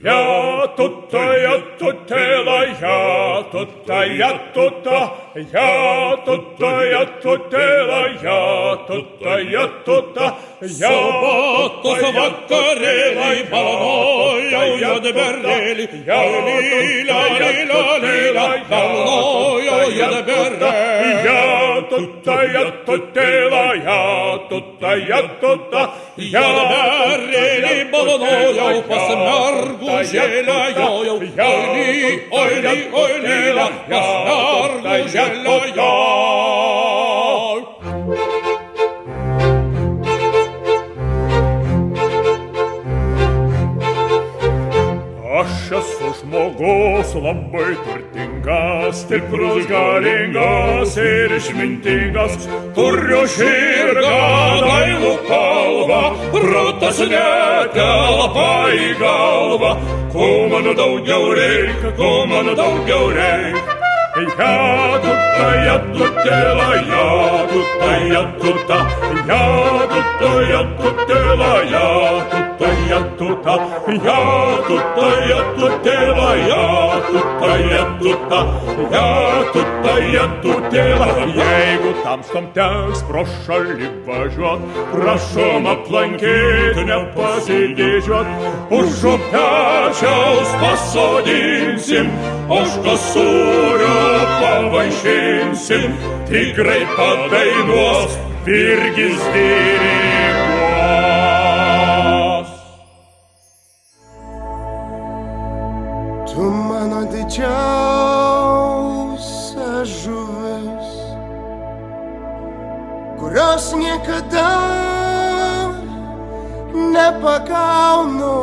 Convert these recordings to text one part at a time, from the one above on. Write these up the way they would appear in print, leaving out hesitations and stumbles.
Я тута, я тутела, я тута, я тута, я тута, я тутела, я тута, я тута, я Sabato vaccarelli, balanoio de berrelli, lila, lila, lila, balanoio de berrelli. Я тута, я тутела, я тута, я тута, Я de berrelli, balanoio, pasmargu gela, oi lila, pasmargu gela, Aš esu žmogus labai turtingas, stiprus, galingas ir išmintingas. Turiu žirgą, dailų kalbą, protas netelpa į galvą. Ko man daugiau reikia, ko man daugiau reikia. Я тута, я тутела, я тута, я тута, я тута, я тутела, я тута, я тута, я тута, я тутела, я тута, я тута, я тута, я tutela. Jeigu tamstom teks pro šalį važiuot, prašom aplankyti, nepasidėžiuot. Už upečiaus pasodinsim, ožkos sūriu pavaišinsim, tigrai padainuos, virgis diriguos. Tu mano didžiausia žuvis, kurios niekada nepagaunu.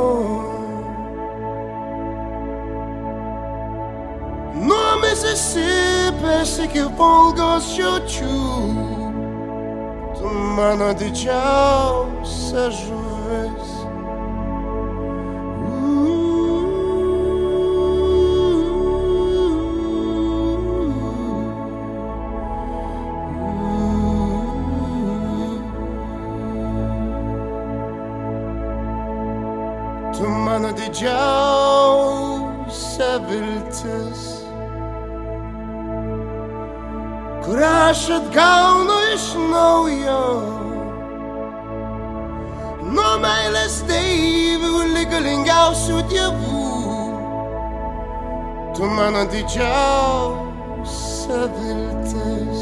Nuo Misisipės iki Volgos žiočių, tu mano didžiausia žuvis. Tu mano didžiausia viltis, kurią aš atgaunu iš naujo. Nuo meilės deivių lig galingiausių dievų, tu mano didžiausia viltis.